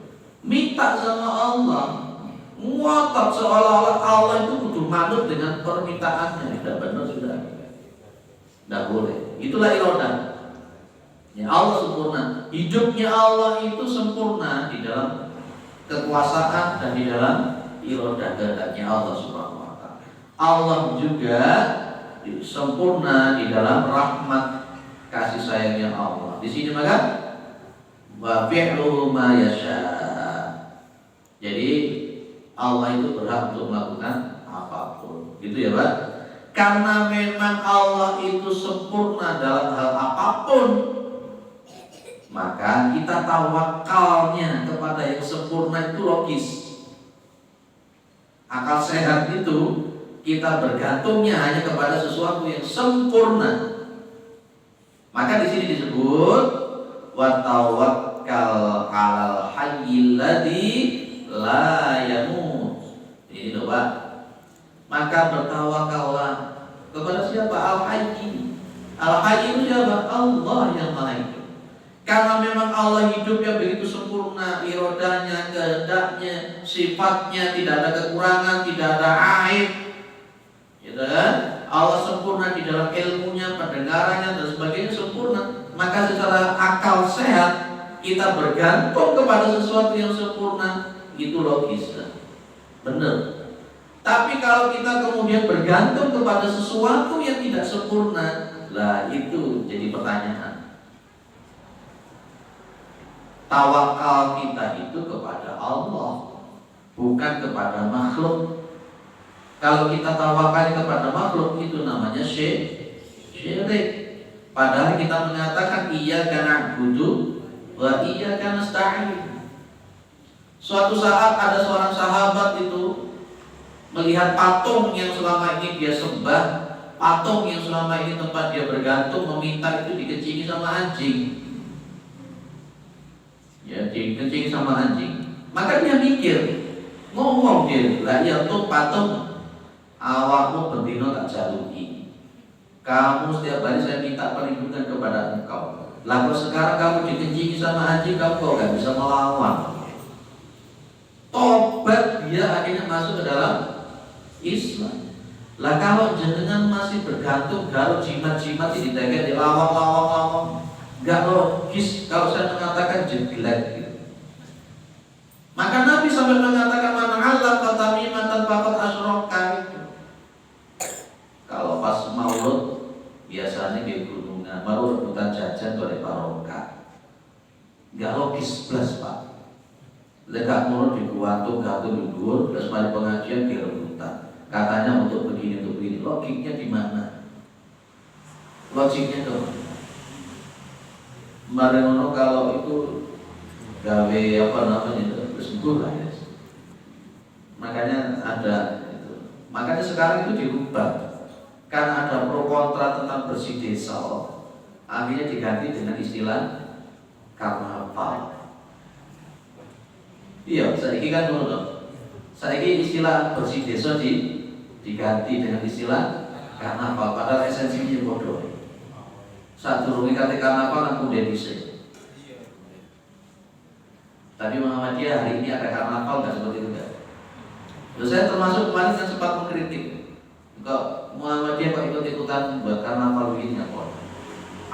Speaker 1: minta sama Allah, ngotot seolah-olah Allah itu kudu manut dengan permintaannya. Tidak benar sudah, tidak boleh. Itulah iradah. Ya, Allah sempurna. Hidupnya Allah itu sempurna di dalam kekuasaan dan di dalam iradah kehendaknya Allah Subhanahu wa taala. Allah juga sempurna di dalam rahmat kasih sayangnya Allah. Di sini maka wa fi'lu ma yasha. Jadi Allah itu berhak untuk melakukan apapun. Gitu ya, Pak. Karena memang Allah itu sempurna dalam hal apapun, maka kita tawakalnya kepada yang sempurna itu logis. Akal sehat itu kita bergantungnya hanya kepada sesuatu yang sempurna. Maka di sini disebut wa tawakkal 'alal hayyil ladzi la yamut. Ini loh, Pak. Maka bertawakallah kepada siapa? Al-Hayy. Al-Hayy itu siapa? Allah yang Maha Hidup. Karena memang Allah hidup yang begitu sempurna, iradanya, kehendaknya, sifatnya tidak ada kekurangan, tidak ada aib. Gitu kan? Allah sempurna di dalam ilmunya, pendengarannya dan sebagainya sempurna. Maka secara akal sehat kita bergantung kepada sesuatu yang sempurna, itu logis, benar. Tapi kalau kita kemudian bergantung kepada sesuatu yang tidak sempurna, lah itu jadi pertanyaan. Tawakal kita itu kepada Allah, bukan kepada makhluk. Kalau kita tawakal kepada makhluk, itu namanya syirik. Padahal kita mengatakan iyyaka na'budu wa iyyaka nasta'in. Suatu saat ada seorang sahabat itu melihat patung yang selama ini dia sembah, patung yang selama ini tempat dia bergantung, meminta itu dikencingi sama anjing. Ya, dikencingi sama anjing. Maka dia mikir, ngomong dia, lah ya untuk patung awakmu bendino tak jaluki. Kamu setiap hari saya minta perlindungan kepada engkau. Lalu sekarang kamu dikencingi sama anjing, kamu kok gak bisa melawan. Tobat, dia akhirnya masuk ke dalam Islam. Lah kalau jenengan masih bergantung kalau jimat-jimat ini ditekan di lawang-lawang, nggak logis kalau saya mengatakan jelek gitu. Maka Nabi sampai mengatakan man 'allam tamimatan faqad asyraka. Kalau pas maulud biasanya di gunungan baru rebutan jajan oleh barokah. Nggak logis plus Pak. Lekak mulu di kuantum gantung di dhuwur terus mari pengajian di rebutan. Katanya untuk begini. Logiknya di mana? Logiknya tuh. Kemarin kalau itu gawe apa namanya itu bersentuh lah ya. Makanya ada itu. Makanya sekarang itu dirubah. Karena ada pro kontra tentang bersih desa, akhirnya diganti dengan istilah karnaval. Iya, saya kan dulu dong. Saya istilah bersih desa diganti dengan istilah karnaval, padahal esensinya bodoh. Saat turun kata karnaval langsung dedise. Tapi Muhammadiyah hari ini ada karnaval nggak seperti itu kan? Saya termasuk kemarin kan sempat mengkritik. Kok Muhammadiyah kok ikut-ikutan buat karnaval begini apa?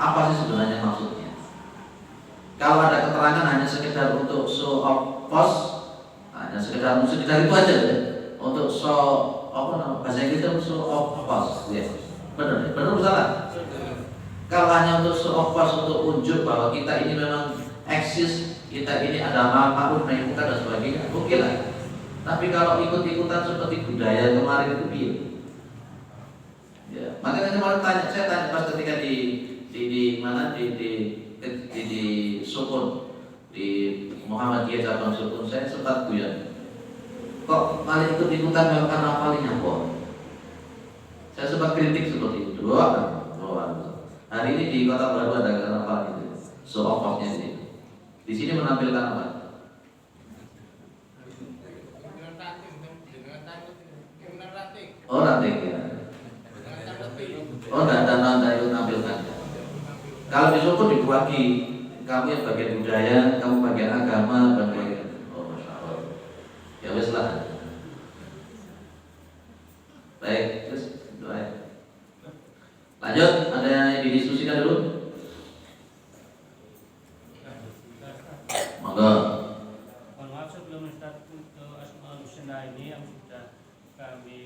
Speaker 1: Apa sih sebenarnya maksudnya? Kalau ada keterangan hanya sekedar untuk show of force, hanya sekedar itu aja deh. Untuk show apa nama bahasa Inggrisnya show of force, ya. Benar salah. Kalau hanya untuk show of force untuk unjuk bahwa kita ini memang eksis, kita ini ada ma'ruf nahi munkar dan sebagainya, oke lah. Tapi kalau ikut-ikutan seperti budaya kemarin itu piye? Ya, makanya saya tanya pas ketika di mana di Sukun di Muhammadiyah cabang Sukun, saya sempat guyon. Kok malah ikut-ikutan dalam karnaval ini apa? Saya sempat kritik seperti itu. Doa. Hari ini di Kota Baru ada karnaval itu. Sokoknya di sini. Di sini menampilkan apa? Oh, ranting ya. Oh, dan itu tampilkan. Kalau di Sukun dibagi, kamu yang bagian budaya, kamu bagian agama, bagian ya wes lah. Baik, terus doa. Lanjut, ada yang didiskusikan dulu? Monggo.
Speaker 2: Mohon maaf sebelum start untuk Asmaul Husna ini yang sudah kami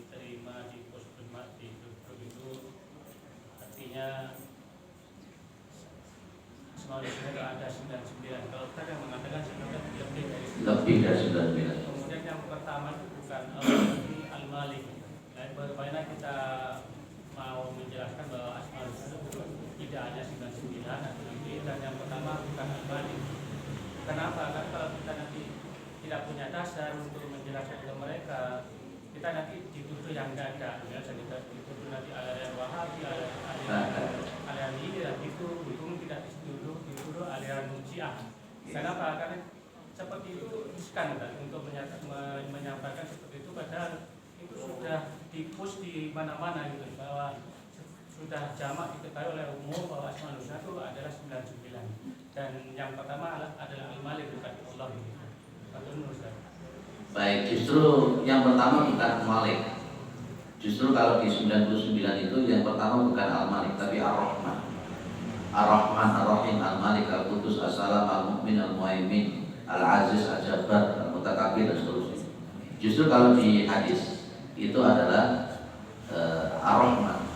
Speaker 2: terima di pos khidmat di Duktur itu, artinya Asmaul Husna itu ada 99. Kalau kita yang mengatakan sebenarnya lebih dari
Speaker 1: 99.
Speaker 2: Kemudian yang pertama itu bukan Al-Malik. Nah, bagaimana kita mau menjelaskan bahwa Asmaul Husna itu tidak hanya 99 atau lebih, dan yang pertama bukan Al-Malik. Kenapa? Karena kalau kita nanti tidak punya dasar untuk menjelaskan ke mereka, kita nanti dituduh yang enggak ada. Ya, kita dituduh nanti aliran Wahabi, aliran ini dan itu tidak dituduh aliran Syiah. Kenapa? Karena seperti itu riskan kan untuk menyampaikan seperti itu, padahal itu sudah dipush di mana-mana gitu, bahwa sudah jamak diketahui oleh umum bahwa Asmaul Husna itu adalah 99. Dan yang pertama adalah Al-Malik, bukan Allah gitu.
Speaker 1: Baik, justru yang pertama bukan Al-Malik. Justru kalau di 99 itu yang pertama bukan Al-Malik tapi Ar-Rahman. Ar-Rahman, Ar-Rahim, Al-Malik, Al-Qudus, As-Salam, Al-Mu'min, Al-Mu'aimin, Al-Aziz, Al-Jabbar, Al-Mutakabbir dan seterusnya. Justru kalau di hadis itu adalah Ar-Rahman.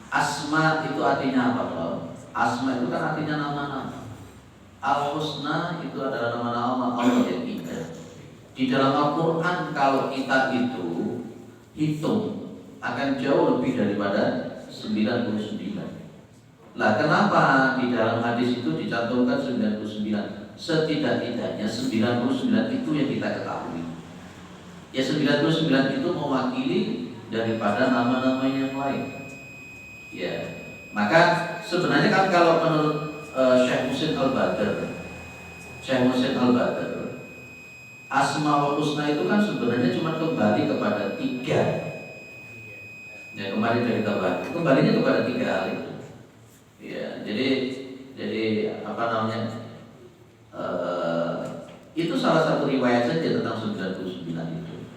Speaker 1: Asma itu artinya apa, Bro? Asma itu kan artinya nama-nama. Al-Husna itu adalah nama-nama Allah yang indah. Di dalam Al-Quran kalau kita itu hitung akan jauh lebih daripada 99. Lah kenapa di dalam hadis itu dicantumkan 99? Setidak-tidaknya 99 itu yang kita ketahui. Ya 99 itu mewakili daripada nama-nama yang lain. Ya, maka sebenarnya kan kalau menurut Syekh Muhsin Al-Badr, Asma wa Husna itu kan sebenarnya cuma kembali kepada 3. Ya, kembali dari kembalinya kepada 3 hal itu. Ya, jadi apa namanya? Itu salah satu riwayat saja tentang 99 itu.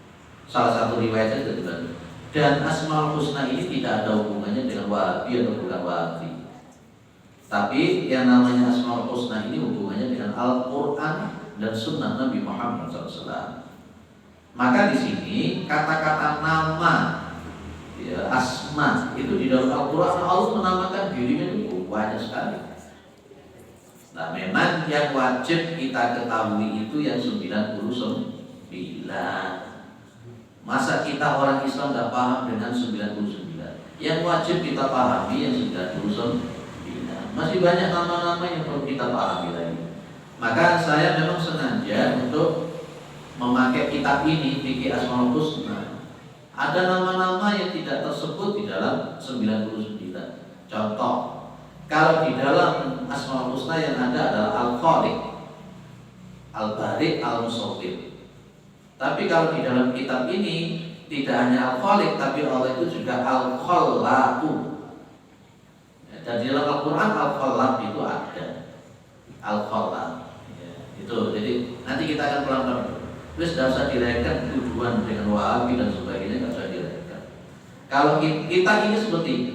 Speaker 1: Salah satu riwayat saja teman. Dan Asmaul Husna ini tidak ada hubungannya dengan Wahabi atau bukan Wahabi. Tapi yang namanya Asmaul Husna ini hubungannya dengan Al-Quran dan Sunnah Nabi Muhammad SAW. Maka di sini kata-kata nama, ya, asma itu di dalam Al-Quran Allah menamakan dirinya itu banyak sekali. Nah, memang yang wajib kita ketahui itu yang 99. Masa kita orang Islam tidak paham dengan 99? Yang wajib kita pahami yang 99. Masih banyak nama-nama yang perlu kita pahami lagi. Maka saya memang sengaja untuk memakai kitab ini, Fikih Asmaul Husna. Ada nama-nama yang tidak tersebut di dalam 99. Contoh, kalau di dalam Asmaul Husna yang ada adalah Al-Khaliq, Al-Bari, Al-Musawwir. Tapi kalau di dalam kitab ini tidak hanya Al-Khaliq, tapi Allah itu juga Al-Khallaqu. Dan di dalam Al-Quran Al-Khallaq itu ada. Al-Khallaq, ya, itu. Jadi nanti kita akan pelan-pelan. Terus tidak usah direken tujuan dengan Wahabi dan sebagainya, tidak usah direken. Kalau kita ini seperti ini,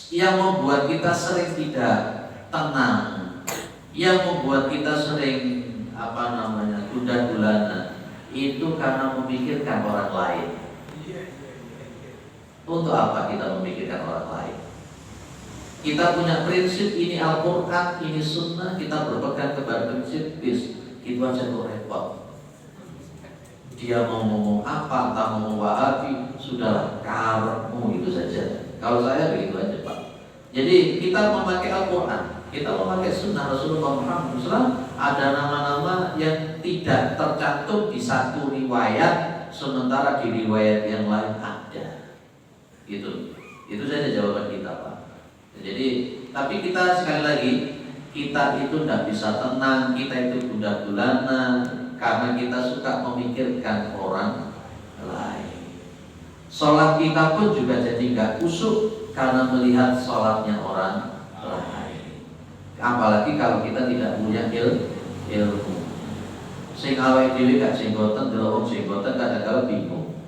Speaker 1: yang membuat kita sering tidak tenang, yang membuat kita sering tunda gulana, itu karena memikirkan orang lain. Untuk apa kita memikirkan orang lain? Kita punya prinsip, ini Al-Quran, ini Sunnah, kita berpegang kepada prinsip bis. Itu aja kok repot. Dia mau ngomong apa, entah ngomong Wahabi, sudahlah, karepmu itu saja. Kalau saya begitu aja Pak. Jadi kita memakai Al-Quran, kita memakai Sunnah Rasulullah Muhammad SAW. Ada nama-nama yang tidak tercantum di satu riwayat, sementara di riwayat yang lain ada. Itu saja jawaban kita Pak. Jadi, tapi kita sekali lagi, kita itu tidak bisa tenang, kita itu gundah gulana karena kita suka memikirkan orang lain. Sholat kita pun juga jadi nggak khusyuk karena melihat sholatnya orang lain. Apalagi kalau kita tidak punya ilmu. Sing awake dhewe gak jenggoten, delok wong jenggoten kadang-kadang bingung.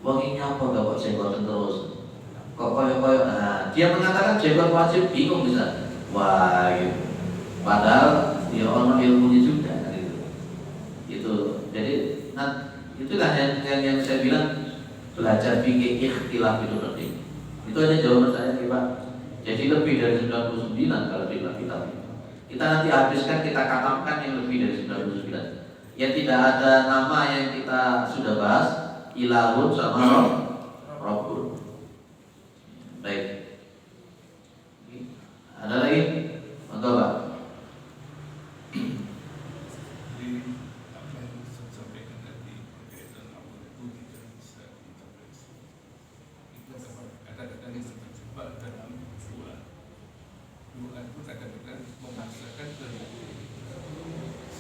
Speaker 1: Wong iki apa kok jenggoten terus? Kok koyo-koyo. Nah, dia mengatakan jenggot wajib, bingung bisa. Wah, gitu. Padahal dia orang ilmunya juga gitu. Itu. Jadi itulah yang saya bilang, belajar fikih ikhtilaf itu penting. Itu aja jawaban saya Pak. Jadi lebih dari 99 kalau di dalam kitab ini. Kita nanti habiskan, kita katakan yang lebih dari 99. Yang tidak ada nama yang kita sudah bahas, Ilahun sama Rabbun. Baik. Ada lagi? Monggo Pak.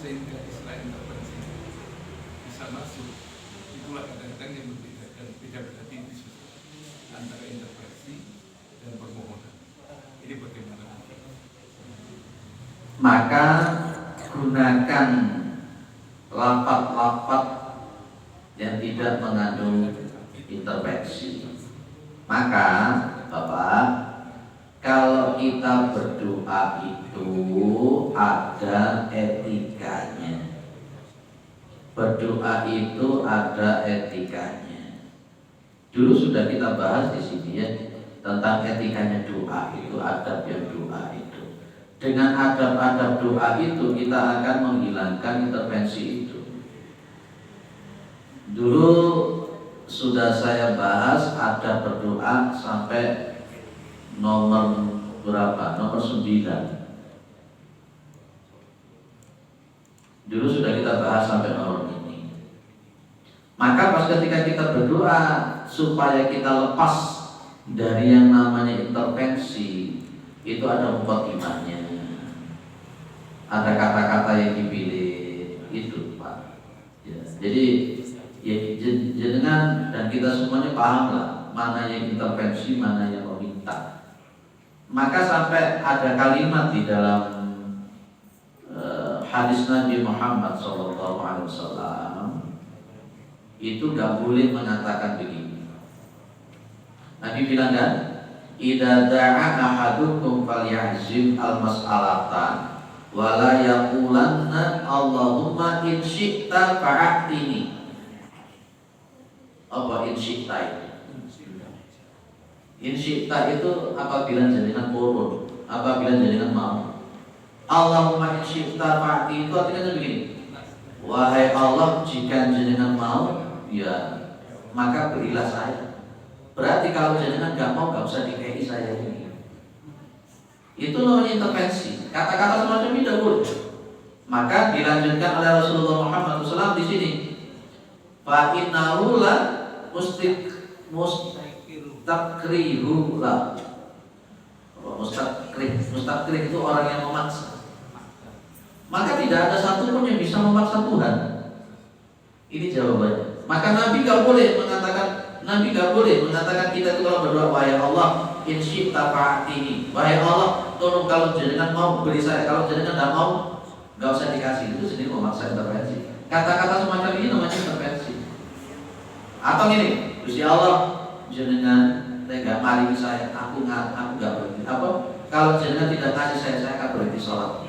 Speaker 3: Sehingga selain intervensi bisa masuk, itulah kadang-kadang yang membedakan beda-beda tipis antara intervensi dan permohonan. Ini bagaimana?
Speaker 1: Maka gunakan lapat-lapat yang tidak mengandung intervensi. Maka Bapak, kalau kita berdoa itu ada etikanya. Berdoa itu ada etikanya. Dulu sudah kita bahas di sini ya tentang etikanya doa itu, adab yang doa itu. Dengan adab-adab doa itu kita akan menghilangkan intervensi itu. Dulu sudah saya bahas adab berdoa sampai nomor berapa? Nomor 9. Dulu sudah kita bahas sampai nomor ini. Maka pas ketika kita berdoa supaya kita lepas dari yang namanya intervensi, itu ada muqaddimahnya. Ada kata-kata yang dipilih itu Pak. Ya, jadi ya, jenengan dan kita semuanya pahamlah mana yang intervensi, mana yang meminta. Maka sampai ada kalimat di dalam hadis Nabi Muhammad SAW, itu gak boleh mengatakan begini. Nabi bilang kan, idza da'a ahadukum falyahzim al-mas'alata wala yaqulanna Allahumma in syi'ta fa'atini. Apa in syi'ta itu? In syi'ta itu apabila jenengan purun, apabila jenengan mau. Allahumma in syi'ta fa'atini itu artinya begini. Wahai Allah, jika jenengan mau, ya maka berilah saya. Berarti kalau jenengan gak mau, gak usah dikei saya ini. Itu namanya intervensi. Kata-kata semacam ini tidak boleh. Maka dilanjutkan oleh Rasulullah Muhammad SAW di sini. Fa innahu la mustakrihu la. Mustakrih itu orang yang memaksa. Maka tidak ada satupun yang bisa memaksa Tuhan. Ini jawabannya. Maka Nabi gak boleh mengatakan kita itu kalau berdoa, wahai Allah, in syi'ta fa'atini. Wahai Allah, tolong kalau jenengan mau beri saya, kalau jenengan tidak mau, gak usah dikasih. Itu sendiri memaksa intervensi. Kata-kata semacam ini namanya intervensi. Atau gini, Gusti Allah, jenengan tidak maringi saya, aku gak berhenti. Apa? Kalau jenengan tidak kasih saya akan berhenti sholat.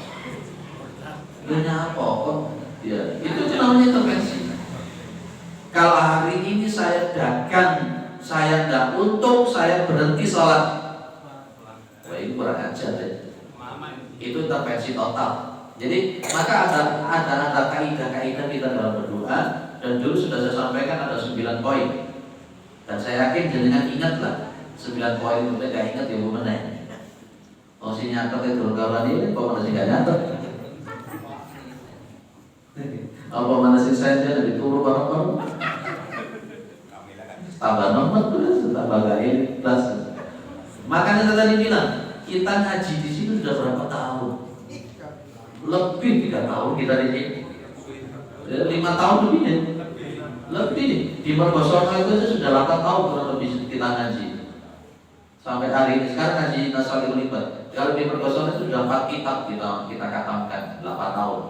Speaker 1: Dunia apa kok? Ya, itu namanya intervensi. Kalau hari ini saya dagang, saya tidak untung, saya berhenti sholat. Wah, ini kurang ajar deh. Itu intervensi total. Jadi maka ada kaidah-kaidah kita dalam berdoa. Dan dulu sudah saya sampaikan ada 9 poin. Dan saya yakin jenengan ingatlah 9 poin itu. Gak ingat ya bu meneh. Oh si nyatet itu kawan ini, kok masih gak nyatet? Apa mana sih saya dia lebih turun bareng-bareng? Tambah nomor tuh, tambah gak ikhlas. Makanya saya tadi bilang, kita ngaji di sini sudah berapa tahun? Lebih 3 tahun kita di sini. 5 tahun lebih ya? Lebih. Di Mergosono itu sudah 8 tahun kurang lebih kita ngaji. Sampai hari ini sekarang ngaji Nasalihul Ibad. Kalau di Mergosono itu sudah 4 kitab kita katakan 8 tahun.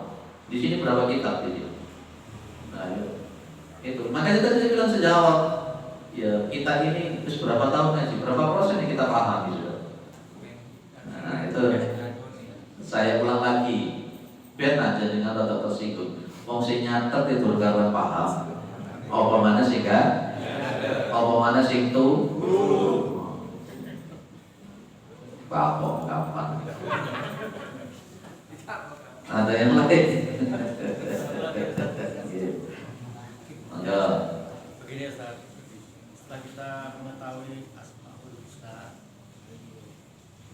Speaker 1: Di sini berapa kitab di sini? Nah, itu. Makanya tadi saya bilang sejawab. Ya, kita ini terus berapa tahun ngaji, berapa proses yang kita pahami sudah. Nah, itu saya ulang lagi. Ben aja dengan rada tersinggung. Wong sing nyatet itu karena paham. Apa mana sih kan? Apa mana sing tu? Paham kapan? Ada yang lain? Enggak.
Speaker 2: Begini Ustaz, setelah kita mengetahui Asmaul Husna,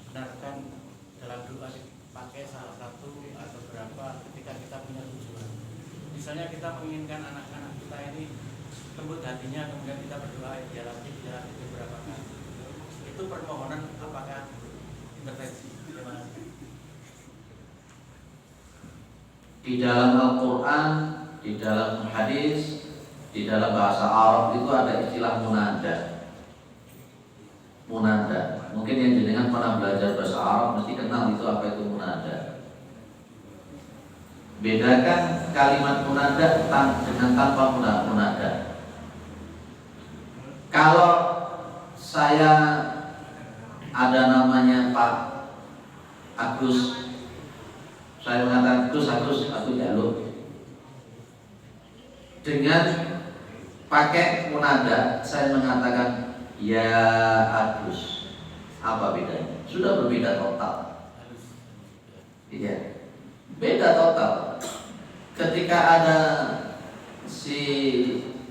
Speaker 2: benarkan dalam doa dipakai salah satu atau berapa ketika kita punya tujuan. Misalnya kita menginginkan anak-anak kita ini lembut hatinya, kemudian kita berdoa dijalani beberapa kali. Itu permohonan apakah intervensi? Bagaimana?
Speaker 1: Di dalam Al-Quran, di dalam hadis, di dalam bahasa Arab itu ada istilah munada. Munada. Mungkin yang jenengan pernah belajar bahasa Arab mesti kenal itu apa itu munada. Bedakan kalimat munada dengan tanpa munada. Kalau saya ada namanya Pak Agus, saya mengatakan Agus, aku jaluk. Dengan pakai munada, saya mengatakan ya Agus. Apa bedanya? Sudah berbeda total. Iya, beda total. Ketika ada si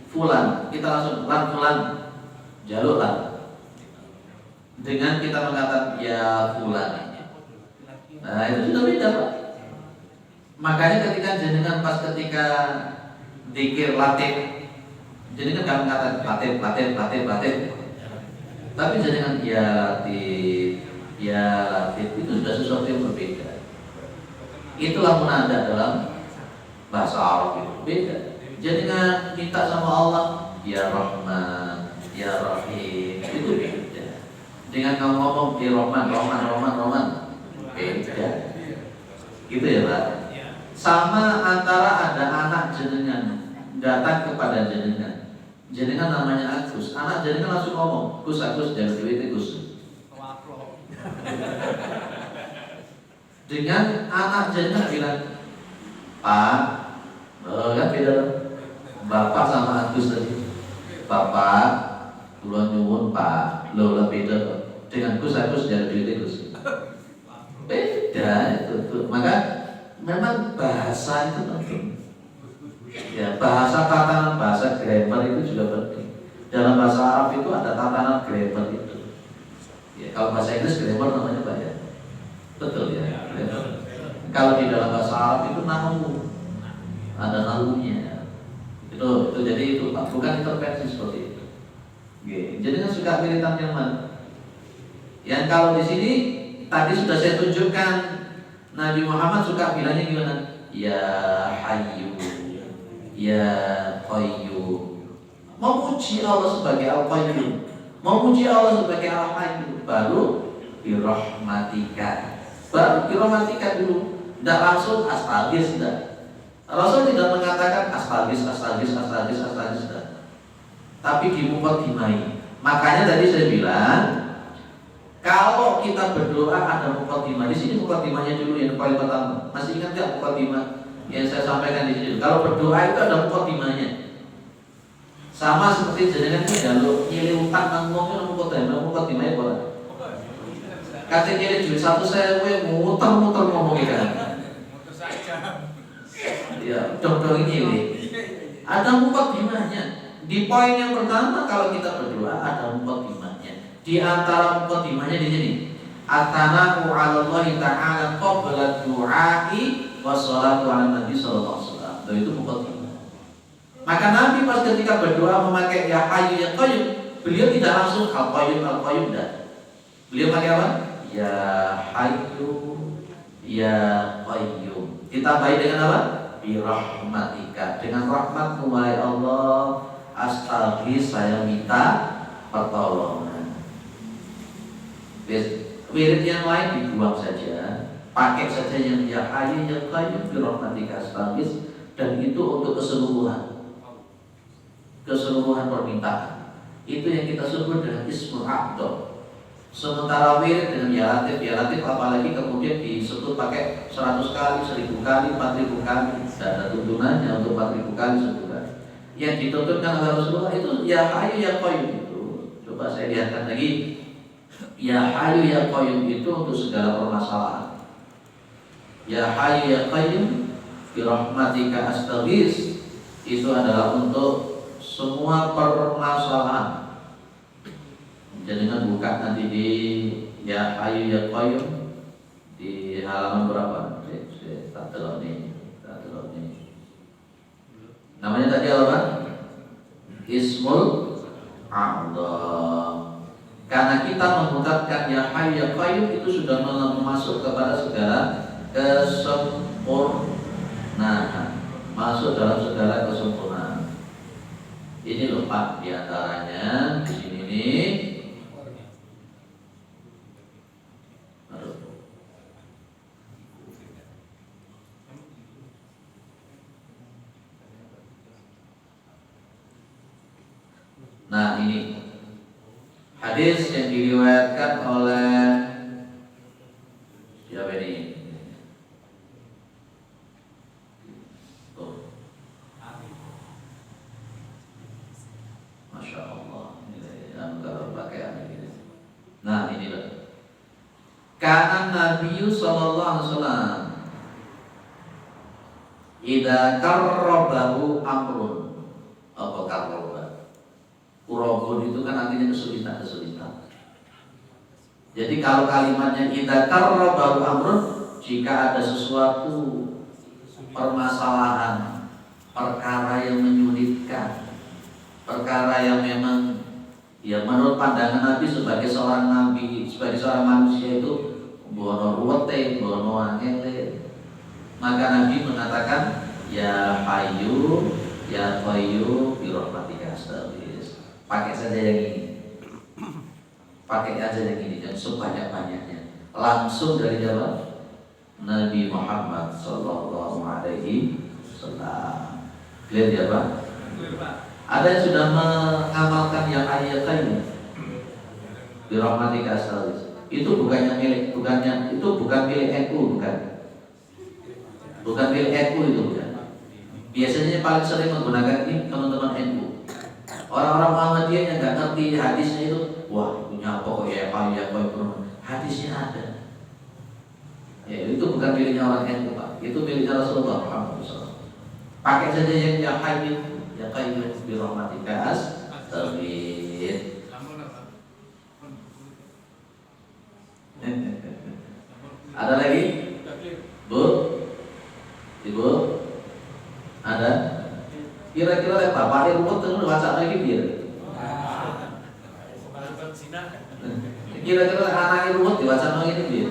Speaker 1: Fulan, kita langsung Fulan, jaluklah. Dengan kita mengatakan ya Fulan, nah itu sudah beda Pak. Makanya ketika jenengan pas ketika zikir latif, jenengan gak mengatakan latif, tapi jenengan ya latif itu sudah sesuatu yang berbeda. Itulah munada dalam bahasa Arab itu beda. Jenengan minta sama Allah ya Rahman, ya Rahim, itu beda. Dengan kamu ngomong ya Rahman, beda. Gitu ya Pak. Sama antara ada anak jenengan datang kepada jenengan, jenengan namanya Agus, anak jenengan langsung ngomong, Gus Agus jangan duit Gus. Dengan anak jenengan bilang, Pak, kan beda Bapak sama Agus tadi. Bapak, kula nyuwun Pak, lho beda dengan Gus Agus jangan duit Gus. Beda itu. Maka memang bahasa itu penting. Ya, bahasa tatanan bahasa grammar itu juga penting. Dalam bahasa Arab itu ada tatanan grammar itu. Ya, kalau bahasa Inggris grammar namanya apa ya? Betul ya. Kalau di dalam bahasa Arab itu nahwu, ada nahwunya. Itu jadi itu Pak, bukan intervensi seperti itu. Oke. Jadi kan suka wiritan yang mana? Yang kalau di sini tadi sudah saya tunjukkan Nabi Muhammad suka bilangnya gimana? Ya Hayyu, Ya Qayyum. Memuji Allah sebagai Al-Qayyum, memuji Allah sebagai Al-Hayyu, baru birahmatika. Baru birahmatika dulu. Tidak langsung astagis, tidak. Rasul tidak mengatakan astagis, tidak. Tapi dimukadimai. Makanya tadi saya bilang, kalau kita berdoa ada mukadimah. Di sini mukadimahnya dulu yang paling pertama. Masih ingat nggak mukadimah yang saya sampaikan di sini? Kalau berdoa itu ada mukadimahnya. Sama seperti jenengan ini kalau nyilih utang nang wong mukadimahnya boleh. Kata nyilih duit 1.000 muter-muter ngomongnya kan. Ya, dong ini ada mukadimahnya. Di poin yang pertama kalau kita berdoa ada mukadimahnya. Di antara mukadimahnya di sini, at-tanaqu 'ala Allah ta'ala qabla du'a'i wassalatu 'ala Nabi sallallahu alaihi wasallam. Itu mukadimah. Maka Nabi pas ketika berdoa memakai ya Hayyu ya Qayyum, beliau tidak langsung Al-Qayyum dah. Beliau pakai apa? Ya Hayyu ya Qayyum. Ditambahi dengan apa? Birahmatika, dengan rahmat-Mu wahai Allah, astaghfir, saya minta pertolongan. Wirid yang lain dibuang saja, pakai saja yang ya Hayyu ya Qayyum birahmatika astaghfir, dan itu untuk keseluruhan permintaan. Itu yang kita sebut dengan ismul a'dham. Sementara wirid dengan ya latif apalagi kemudian disebut pakai 100 kali, 1000 kali, 4000 kali. Dan ada tuntunannya untuk 4000 kali, 1000 kali. Yang dituntutkan oleh Rasulullah itu ya Hayyu ya Qayyum itu. Coba saya lihatkan lagi. Ya Hayyu ya Qayyum itu untuk segala permasalahan. Ya Hayyu ya Qayyum birahmatika astaghis itu adalah untuk semua permasalahan. Jangan buka nanti di ya Hayyu ya Qayyum di halaman berapa? Tak tahu nih. Namanya tadi apa? Ismul A'dham. Karena kita mengucapkan ya Hayyu ya Qayyum itu sudah masuk kepada segala kesempurnaan, masuk dalam segala kesempurnaan. Ini loh Pak, diantaranya di sini nih. Nah ini hadis yang diriwayatkan oleh siapa ini? Masya Allah. Kalau pakaian ini. Nah ini loh. Karena Nabi Sallallahu Alaihi Wasallam idza qarrabahu amrun, apa qarraba? Kurobun itu kan artinya kesulitan. Jadi kalau kalimatnya idza qarrabahu amrun, jika ada sesuatu permasalahan, perkara yang menyulitkan, perkara yang memang ya menurut pandangan Nabi sebagai seorang nabi, sebagai seorang manusia itu bono ruwete, bono angele, maka Nabi mengatakan ya Hayyu ya Qayyum birahmatika astaghfir. Pakai saja yang ini, pakai aja yang ini, jangan sebanyak-banyaknya. Langsung dari jawab Nabi Muhammad Sallallahu Alaihi Wasallam. Lihat ya Pak. Ada yang sudah mengamalkan yang ayat ini birahmatika astaghis. Itu bukannya milik, itu bukan milik NU, bukan milik NU itu bukan. Biasanya paling sering menggunakan ini teman-teman NU. Orang-orang Muhammadiyah yang nggak ngerti hadisnya itu, wah punya pokok ya hadisnya ada. Ya itu bukan miliknya orang NU Pak, itu miliknya Rasulullah Muhammad SAW. Pakai saja yang ya qayyim birahmatika astaghis. Ada lagi? Bu? Ibu? Ada? Kira-kira bapaknya rumput itu baca lagi dia. Kira-kira anaknya rumput dibaca lagi dia.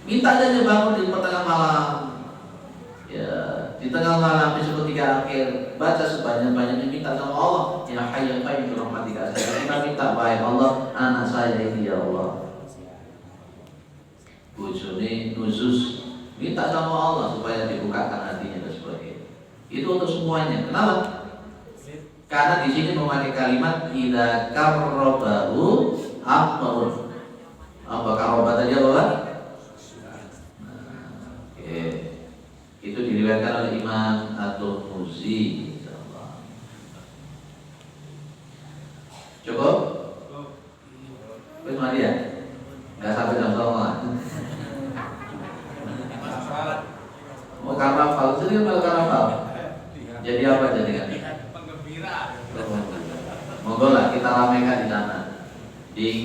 Speaker 1: Minta aja bangun di tengah malam. Ya, di tengah malam di sepertiga akhir baca sebanyak-banyaknya, minta sama Allah, ya Hayyu Qayyum birahmatika astaghis. Kita minta baik Allah, anak saya ini ya Allah. Bujuni nuzus, minta sama Allah supaya dibukakan hatinya dan sebagainya. Itu untuk semuanya. Kenapa? Karena di sini memakai kalimat idza karrabahu amrun. Apa karrabah tadi apa? Oke. Itu diriwayatkan oleh Imam At-Tirmidzi. Cukup? Wis mari ya? Enggak sampai jam 09.00. Mau karnaval, jadi mau karnaval. Jadi apa jadi kan? Monggo lah kita ramaikan di sana.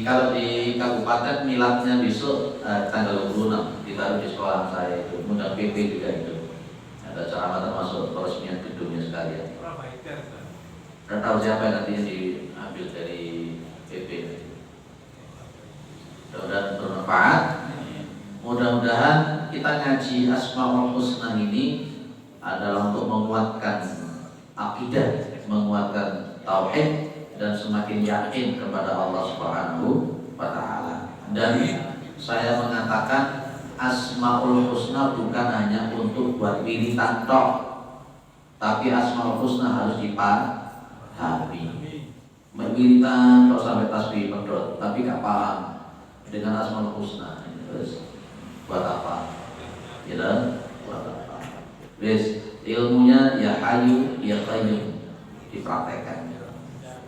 Speaker 1: Kalau di kabupaten miladnya besok tanggal 26 ditaruh di sekolah saya itu, mudah PP juga itu. Ada ceramah termasuk peresmian gedungnya sekalian. Dan tahu siapa yang nantinya diambil dari PP. Mudah-mudahan bermanfaat. Mudah-mudahan kita ngaji Asmaul Husna ini adalah untuk menguatkan akidah, menguatkan tauhid dan semakin yakin kepada Allah Subhanahu wa taala. Dan saya mengatakan Asmaul Husna bukan hanya untuk buat wiridan tok, tapi Asmaul Husna harus dipahami. Wiridan tok sampai tasbih pedot, tapi gak paham dengan Asmaul Husna. Terus buat apa? Ya dan buat apa? Wis ilmunya ya Hayyu ya Qayyum dipraktekkan.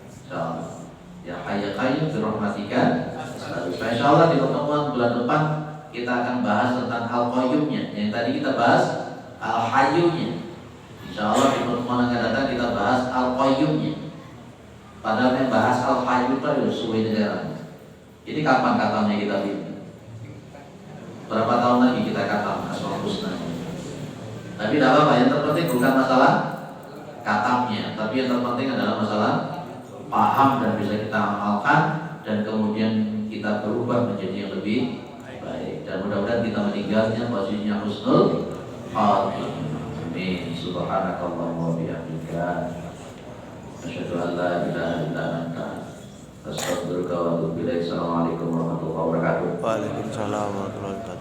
Speaker 1: Insyaallah. Ya Hayyu Qayyum birahmatika. Insyaallah di pertemuan bulan depan kita akan bahas tentang Al-Qayyumnya. Yang tadi kita bahas Al-Hayyunya. Insyaallah di pertemuan akan datang kita bahas Al-Qayyumnya. Padahal yang bahas Al-Hayyu itu suwe negara. Ini kapan katanya kita lihat? Berapa tahun lagi kita kata Asmaul Husna. Tapi tidak apa-apa, yang terpenting bukan masalah katamnya, tapi yang terpenting adalah masalah paham dan bisa kita amalkan, dan kemudian kita berubah menjadi yang lebih baik. Dan mudah-mudahan kita meninggalnya posisinya husnul khatimah. Amin. Subhanakallahumma wa bihamdika asyhadu an la ilaha illa anta astaghfiruka wa atubu ilaik. Assalamualaikum warahmatullahi wabarakatuh.
Speaker 4: Waalaikumsalam warahmatullahi wabarakatuh.